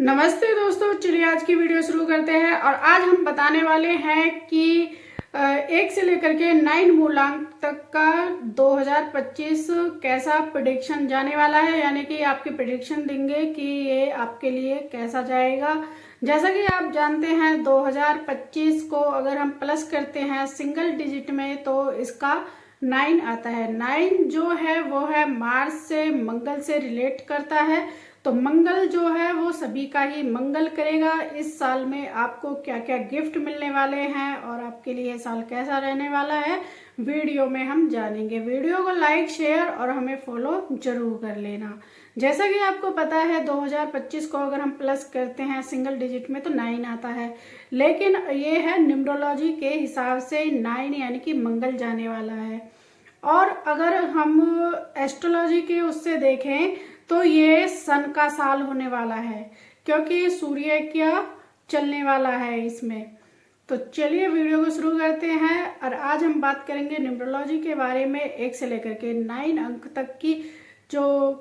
नमस्ते दोस्तों, चलिए आज की वीडियो शुरू करते हैं। और आज हम बताने वाले हैं कि 1 से लेकर के 9 मूलांक तक का 2025 कैसा प्रेडिक्शन जाने वाला है, यानी कि आपकी प्रेडिक्शन देंगे कि ये आपके लिए कैसा जाएगा। जैसा कि आप जानते हैं 2025 को अगर हम प्लस करते हैं सिंगल डिजिट में तो इसका 9 आता है। 9 जो है वो है मार्स से, मंगल से रिलेट करता है। तो मंगल जो है वो सभी का ही मंगल करेगा। इस साल में आपको क्या क्या गिफ्ट मिलने वाले हैं और आपके लिए साल कैसा रहने वाला है वीडियो में हम जानेंगे। वीडियो को लाइक, शेयर और हमें फॉलो जरूर कर लेना। जैसा कि आपको पता है 2025 को अगर हम प्लस करते हैं सिंगल डिजिट में तो 9 आता है, लेकिन ये है न्यूमरोलॉजी के हिसाब से 9 यानी कि मंगल जाने वाला है। और अगर हम एस्ट्रोलॉजी के उससे देखें तो ये सन का साल होने वाला है, क्योंकि सूर्य क्या चलने वाला है इसमें। तो चलिए वीडियो को शुरू करते हैं। और आज हम बात करेंगे न्यूमरोलॉजी के बारे में, 1 से लेकर के 9 अंक तक की जो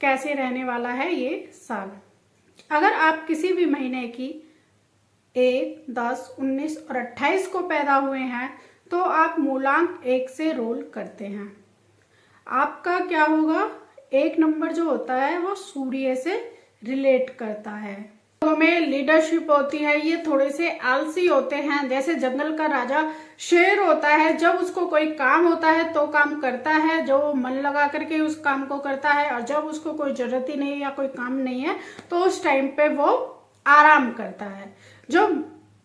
कैसे रहने वाला है ये साल। अगर आप किसी भी महीने की 1, 10, 19 और 28 को पैदा हुए हैं तो आप मूलांक 1 से रोल करते हैं। आपका क्या होगा, 1 नंबर जो होता है वो सूर्य से रिलेट करता है। तो में लीडरशिप होती है, ये थोड़े से आलसी होते हैं। जैसे जंगल का राजा शेर होता है, जब उसको कोई काम होता है तो काम करता है, जो मन लगा करके उस काम को करता है। और जब उसको कोई जरूरत ही नहीं या कोई काम नहीं है तो उस टाइम पे वो आराम करता है।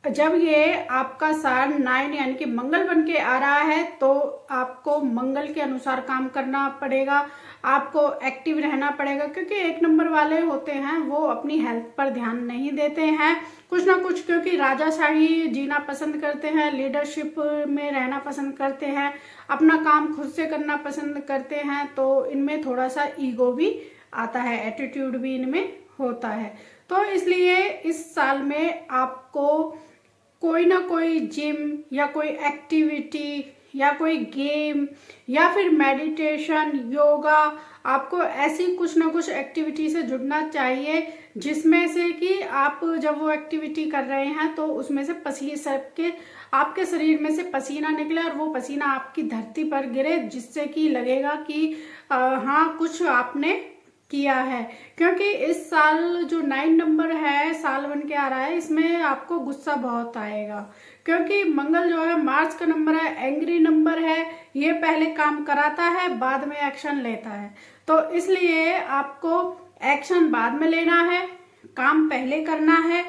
जब ये आपका साल 9 यानी कि मंगल बन के आ रहा है तो आपको मंगल के अनुसार काम करना पड़ेगा, आपको एक्टिव रहना पड़ेगा। क्योंकि 1 नंबर वाले होते हैं वो अपनी हेल्थ पर ध्यान नहीं देते हैं, कुछ ना कुछ, क्योंकि राजाशाही जीना पसंद करते हैं, लीडरशिप में रहना पसंद करते हैं, अपना काम खुद से करना पसंद करते हैं। तो इनमें थोड़ा सा ईगो भी आता है, एटीट्यूड भी इनमें होता है। तो इसलिए इस साल में आपको कोई ना कोई जिम या कोई एक्टिविटी या कोई गेम या फिर मेडिटेशन, योगा, आपको ऐसी कुछ ना कुछ एक्टिविटी से जुड़ना चाहिए जिसमें से कि आप जब वो एक्टिविटी कर रहे हैं तो उसमें से आपके शरीर में से पसीना निकले और वो पसीना आपकी धरती पर गिरे, जिससे कि लगेगा कि हाँ कुछ आपने किया है। क्योंकि इस साल जो 9 नंबर है साल बन के आ रहा है, इसमें आपको गुस्सा बहुत आएगा। क्योंकि मंगल जो है मार्च का नंबर है, एंग्री नंबर है, ये पहले काम कराता है बाद में एक्शन लेता है। तो इसलिए आपको एक्शन बाद में लेना है, काम पहले करना है,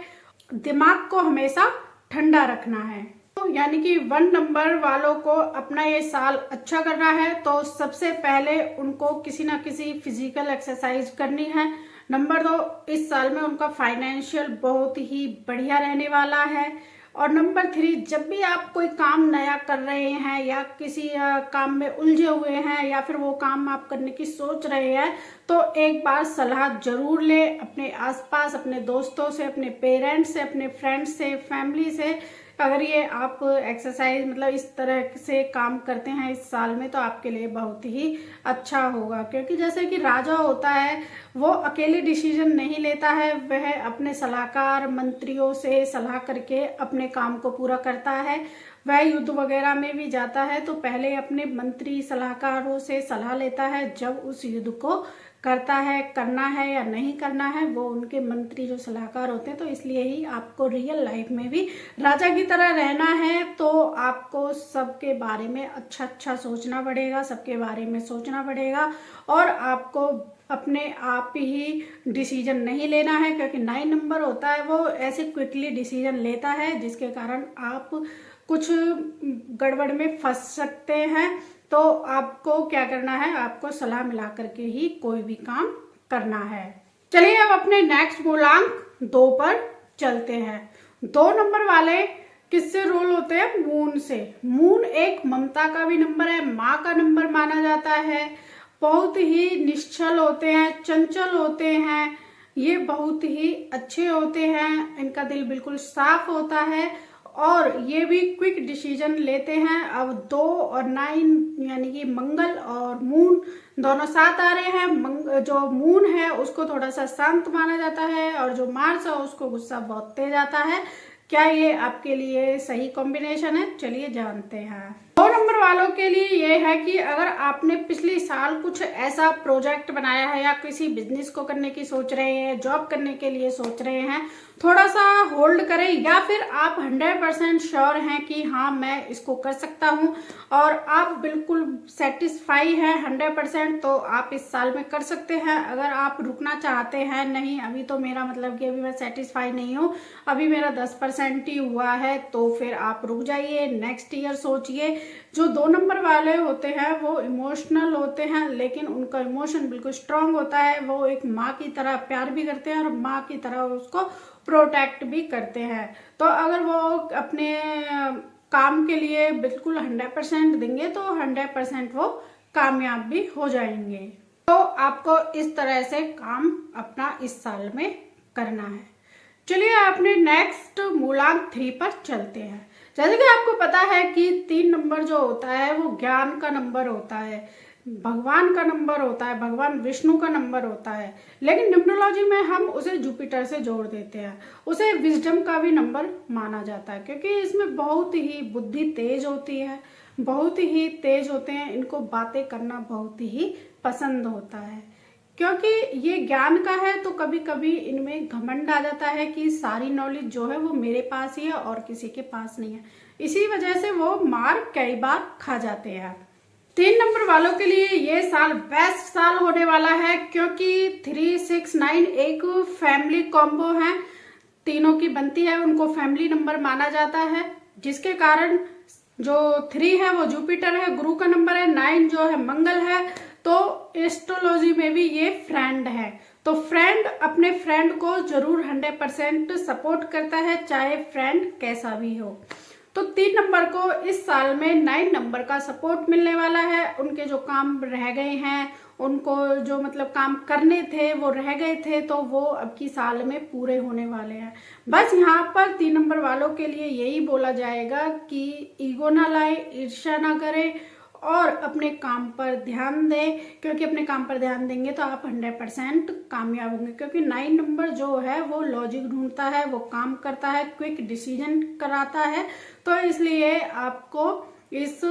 दिमाग को हमेशा ठंडा रखना है। यानी कि 1 नंबर वालों को अपना ये साल अच्छा करना है तो सबसे पहले उनको किसी ना किसी फिजिकल एक्सरसाइज करनी है। नंबर 2, इस साल में उनका फाइनेंशियल बहुत ही बढ़िया रहने वाला है। और नंबर 3, जब भी आप कोई काम नया कर रहे हैं या किसी काम में उलझे हुए हैं या फिर वो काम आप करने की सोच रहे हैं तो एक बार सलाह जरूर ले अपने आसपास, अपने दोस्तों से, अपने पेरेंट्स से, अपने फ्रेंड्स से, फैमिली से। अगर ये आप एक्सरसाइज मतलब इस तरह से काम करते हैं इस साल में तो आपके लिए बहुत ही अच्छा होगा। क्योंकि जैसे कि राजा होता है वो अकेले डिसीजन नहीं लेता है, वह अपने सलाहकार मंत्रियों से सलाह करके अपने काम को पूरा करता है। वह युद्ध वगैरह में भी जाता है तो पहले अपने मंत्री सलाहकारों से सलाह लेता है, जब उस युद्ध को करता है, करना है या नहीं करना है वो उनके मंत्री जो सलाहकार होते हैं। तो इसलिए ही आपको रियल लाइफ में भी राजा की तरह रहना है तो आपको सबके बारे में अच्छा सोचना पड़ेगा, सबके बारे में सोचना पड़ेगा। और आपको अपने आप ही डिसीजन नहीं लेना है, क्योंकि 9 नंबर होता है वो ऐसे क्विकली डिसीजन लेता है जिसके कारण आप कुछ गड़बड़ में फंस सकते हैं। तो आपको क्या करना है, आपको सलाह मिला करके ही कोई भी काम करना है। चलिए अब अपने नेक्स्ट मूलांक 2 पर चलते हैं। 2 नंबर वाले किससे रोल होते हैं, मून से। मून एक ममता का भी नंबर है, माँ का नंबर माना जाता है। बहुत ही निश्चल होते हैं, चंचल होते हैं, ये बहुत ही अच्छे होते हैं, इनका दिल बिल्कुल साफ होता है और ये भी क्विक डिसीजन लेते हैं। अब 2 और 9 यानी कि मंगल और मून दोनों साथ आ रहे हैं। जो मून है उसको थोड़ा सा शांत माना जाता है और जो मार्स है उसको गुस्सा बहुत तेज आता है। क्या ये आपके लिए सही कॉम्बिनेशन है? चलिए जानते हैं। 2 नंबर वालों के लिए ये है कि अगर आपने पिछले साल कुछ ऐसा प्रोजेक्ट बनाया है या किसी बिजनेस को करने की सोच रहे हैं, जॉब करने के लिए सोच रहे हैं, थोड़ा सा होल्ड करें, या फिर आप 100% श्योर हैं कि हाँ मैं इसको कर सकता हूं और आप बिल्कुल सेटिस्फाई हैं 100%, तो आप इस साल में कर सकते हैं। अगर आप रुकना चाहते हैं, नहीं अभी तो मेरा मतलब कि अभी मैं सेटिस्फाई नहीं हूँ, अभी मेरा 10% ही हुआ है, तो फिर आप रुक जाइए, नेक्स्ट ईयर सोचिए। जो 2 नंबर वाले होते हैं वो इमोशनल होते हैं, लेकिन उनका इमोशन बिल्कुल स्ट्रांग होता है। वो एक माँ की तरह प्यार भी करते हैं और माँ की तरह उसको प्रोटेक्ट भी करते हैं। तो अगर वो अपने काम के लिए बिल्कुल 100% देंगे तो 100% वो कामयाब भी हो जाएंगे। तो आपको इस तरह से काम अपना इस साल में करना है। चलिए अपने नेक्स्ट मूलांक 3 पर चलते हैं। जैसे कि आपको पता है कि 3 नंबर जो होता है वो ज्ञान का नंबर होता है, भगवान का नंबर होता है, भगवान विष्णु का नंबर होता है, लेकिन न्यूमरोलॉजी में हम उसे जुपिटर से जोड़ देते हैं। उसे विजडम का भी नंबर माना जाता है क्योंकि इसमें बहुत ही बुद्धि तेज होती है, बहुत ही तेज होते हैं, इनको बातें करना बहुत ही पसंद होता है। क्योंकि ये ज्ञान का है तो कभी कभी इनमें घमंड आ जाता है कि सारी नॉलेज जो है वो मेरे पास ही है और किसी के पास नहीं है, इसी वजह से वो मार कई बार खा जाते हैं। 3 नंबर वालों के लिए ये साल बेस्ट साल होने वाला है क्योंकि 3, 6, 9 एक फैमिली कॉम्बो है, तीनों की बनती है, उनको फैमिली नंबर माना जाता है, जिसके कारण जो 3 है वो जुपिटर है, गुरु का नंबर है, 9 जो है मंगल है। तो एस्ट्रोलॉजी में भी ये फ्रेंड है, तो फ्रेंड अपने फ्रेंड को जरूर 100% सपोर्ट करता है, चाहे फ्रेंड कैसा भी हो। तो 3 नंबर को इस साल में 9 नंबर का सपोर्ट मिलने वाला है। उनके जो काम रह गए हैं, उनको जो मतलब काम करने थे वो रह गए थे, तो वो अब की साल में पूरे होने वाले हैं। बस यहाँ पर 3 नंबर वालों के लिए यही बोला जाएगा कि ईगो ना लाए, ईर्ष्या ना करें और अपने काम पर ध्यान दें, क्योंकि अपने काम पर ध्यान देंगे तो आप 100% कामयाब होंगे। क्योंकि 9 नंबर जो है वो लॉजिक ढूंढता है, वो काम करता है, क्विक डिसीजन कराता है, तो इसलिए आपको इस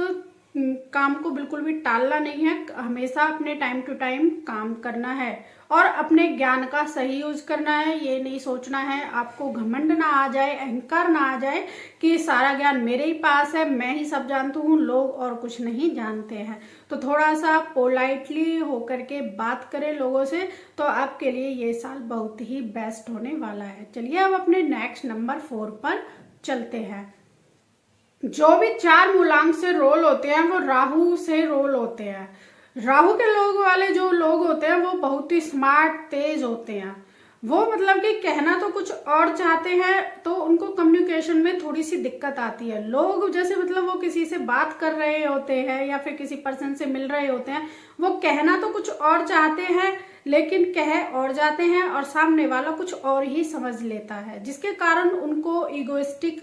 काम को बिल्कुल भी टालना नहीं है, हमेशा अपने टाइम टू टाइम काम करना है और अपने ज्ञान का सही यूज करना है। ये नहीं सोचना है, आपको घमंड ना आ जाए, अहंकार ना आ जाए कि सारा ज्ञान मेरे ही पास है, मैं ही सब जानता हूँ, लोग और कुछ नहीं जानते हैं। तो थोड़ा सा पोलाइटली होकर के बात करें लोगों से, तो आपके लिए ये साल बहुत ही बेस्ट होने वाला है। चलिए अब अपने नेक्स्ट नंबर 4 पर चलते हैं। जो भी 4 मूलांक से रोल होते हैं वो राहु से रोल होते हैं। राहु के लोग वाले जो लोग होते हैं वो बहुत ही स्मार्ट, तेज होते हैं। वो मतलब कि कहना तो कुछ और चाहते हैं, तो उनको कम्युनिकेशन में थोड़ी सी दिक्कत आती है। लोग जैसे मतलब वो किसी से बात कर रहे होते हैं या फिर किसी पर्सन से मिल रहे होते हैं, वो कहना तो कुछ और चाहते हैं लेकिन कह और जाते हैं और सामने वाला कुछ और ही समझ लेता है, जिसके कारण उनको इगोइस्टिक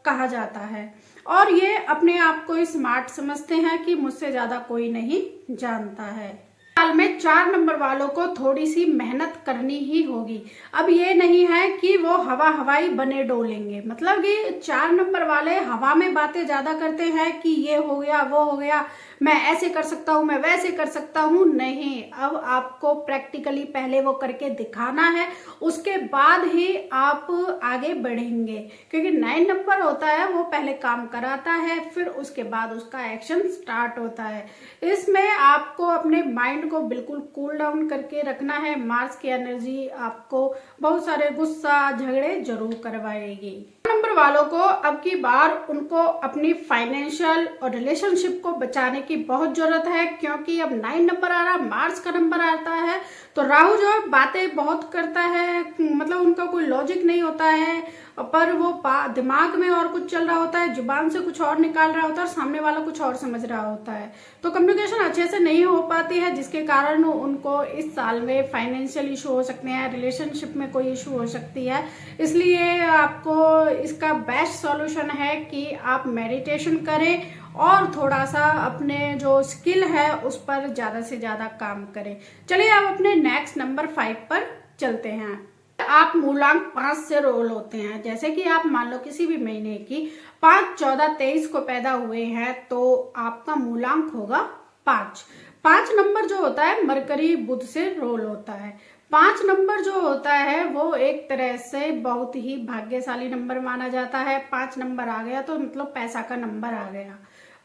कहा जाता है। और ये अपने आप को ही स्मार्ट समझते हैं कि मुझसे ज्यादा कोई नहीं जानता है। साल में 4 नंबर वालों को थोड़ी सी मेहनत करनी ही होगी। अब ये नहीं है कि वो हवाई बने डोलेंगे, मतलब कि 4 नंबर वाले हवा में बातें ज्यादा करते हैं कि ये हो गया, वो हो गया, मैं ऐसे कर सकता हूँ, मैं वैसे कर सकता हूँ। नहीं, अब आपको प्रैक्टिकली पहले वो करके दिखाना है, उसके बाद ही आप आगे बढ़ेंगे। क्योंकि 9 नंबर होता है वो पहले काम कराता है, फिर उसके बाद उसका एक्शन स्टार्ट होता है। इसमें आपको अपने माइंड को बिल्कुल कूल डाउन करके रखना है। मार्स की एनर्जी आपको बहुत सारे गुस्सा, झगड़े जरूर करवाएगी। नंबर वालों को अब की बार उनको अपनी फाइनेंशियल और रिलेशनशिप को बचाने की बहुत जरूरत है, क्योंकि अब 9 नंबर आ रहा, मार्स का नंबर आता है, तो राहु जो है बातें बहुत करता है, मतलब उनका कोई लॉजिक नहीं होता है, पर वो दिमाग में और कुछ चल रहा होता है, जुबान से कुछ और निकाल रहा होता है और सामने वाला कुछ और समझ रहा होता है। तो कम्युनिकेशन अच्छे से नहीं हो पाती है, जिसके कारण उनको इस साल में फाइनेंशियल इशू हो सकते हैं, रिलेशनशिप में कोई इशू हो सकती है। इसलिए आपको इसका बेस्ट सॉल्यूशन है कि आप मेडिटेशन करें और थोड़ा सा अपने जो स्किल है उस पर ज्यादा से ज्यादा काम करें। चलिए आप अपने नेक्स्ट नंबर 5 पर चलते हैं। आप मूलांक 5 से रोल होते हैं। जैसे कि आप मान लो किसी भी महीने की 5, 14, 23 को पैदा हुए हैं तो आपका मूलांक होगा 5। 5 नंबर जो होता है मरकरी बुध से रोल होता है। 5 नंबर जो होता है वो एक तरह से बहुत ही भाग्यशाली नंबर माना जाता है। 5 नंबर आ गया तो मतलब पैसा का नंबर आ गया।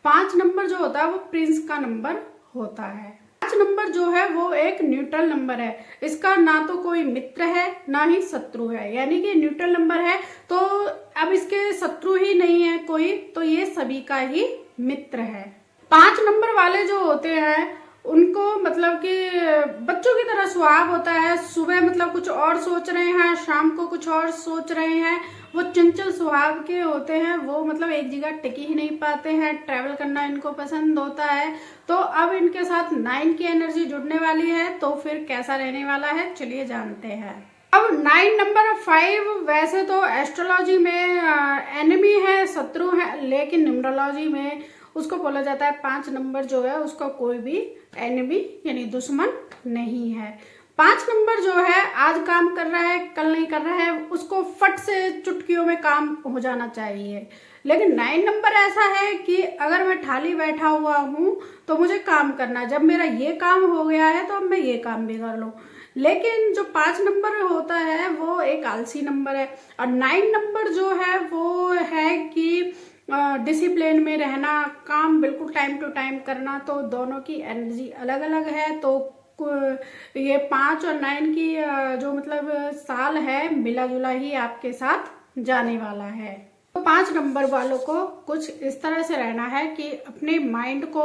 5 नंबर जो होता है वो प्रिंस का नंबर होता है। 5 नंबर जो है वो एक न्यूट्रल नंबर है। इसका ना तो कोई मित्र है ना ही शत्रु है, यानी कि न्यूट्रल नंबर है तो अब इसके शत्रु ही नहीं है कोई, तो ये सभी का ही मित्र है। 5 नंबर वाले जो होते हैं उनको मतलब कि बच्चों की तरह स्वभाव होता है। सुबह मतलब कुछ और सोच रहे हैं, शाम को कुछ और सोच रहे हैं। वो चंचल स्वभाव के होते हैं, वो मतलब एक जगह टिक ही नहीं पाते हैं। ट्रैवल करना इनको पसंद होता है। तो अब इनके साथ 9 की एनर्जी जुड़ने वाली है, तो फिर कैसा रहने वाला है चलिए जानते हैं। अब 9 नंबर 5 वैसे तो एस्ट्रोलॉजी में एनिमी है, शत्रु है, लेकिन न्यूमरोलॉजी में उसको बोला जाता है 5 नंबर जो है उसका कोई भी एनिमी यानी दुश्मन नहीं है। 5 नंबर जो है आज काम कर रहा है कल नहीं कर रहा है, उसको फट से चुटकियों में काम हो जाना चाहिए। लेकिन 9 नंबर ऐसा है कि अगर मैं खाली बैठा हुआ हूं तो मुझे काम करना, जब मेरा ये काम हो गया है तो अब मैं ये काम भी कर लूं। लेकिन जो 5 नंबर होता है वो एक आलसी नंबर है। और 9 नंबर जो है वो है कि डिसिप्लिन में रहना, काम बिल्कुल टाइम टू टाइम करना। तो दोनों की एनर्जी अलग अलग है। तो ये 5 और 9 की जो मतलब साल है मिला जुला ही आपके साथ जाने वाला है। तो 5 नंबर वालों को कुछ इस तरह से रहना है कि अपने माइंड को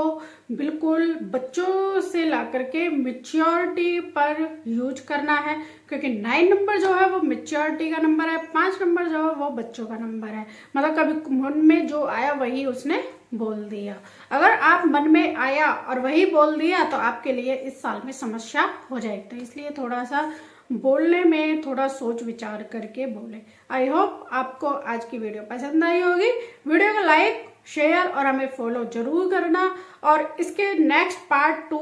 बिल्कुल बच्चों से ला करके मैच्योरिटी पर यूज करना है, क्योंकि 9 नंबर जो है वो मैच्योरिटी का नंबर है, 5 नंबर जो है वो बच्चों का नंबर है। मतलब कभी मन में जो आया वही उसने बोल दिया। अगर आप मन में आया और वही बोल दिया तो आपके लिए इस साल में समस्या हो जाएगी। तो इसलिए थोड़ा सा बोलने में थोड़ा सोच विचार करके बोले। आई होप आपको आज की वीडियो पसंद आई होगी। वीडियो को लाइक, शेयर और हमें फॉलो जरूर करना। और इसके नेक्स्ट पार्ट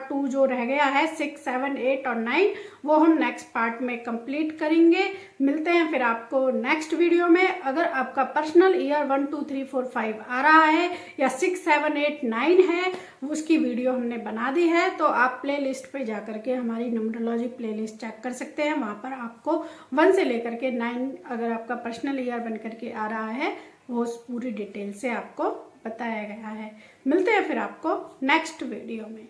2 जो रह गया है 6, 7, 8 और 9 वो हम नेक्स्ट पार्ट में कंप्लीट करेंगे। मिलते हैं फिर आपको नेक्स्ट वीडियो में। अगर आपका पर्सनल ईयर 1, 2, 3, 4, 5 आ रहा है या 6, 7, 8, 9 है, उसकी वीडियो हमने बना दी है, तो आप प्ले लिस्ट पे जा करके हमारी न्यूमरोलॉजी प्ले लिस्ट चेक कर सकते हैं। वहां पर आपको 1 से लेकर के 9 अगर आपका पर्सनल ईयर बन करके आ रहा है वो पूरी डिटेल से आपको बताया गया है। मिलते हैं फिर आपको नेक्स्ट वीडियो में।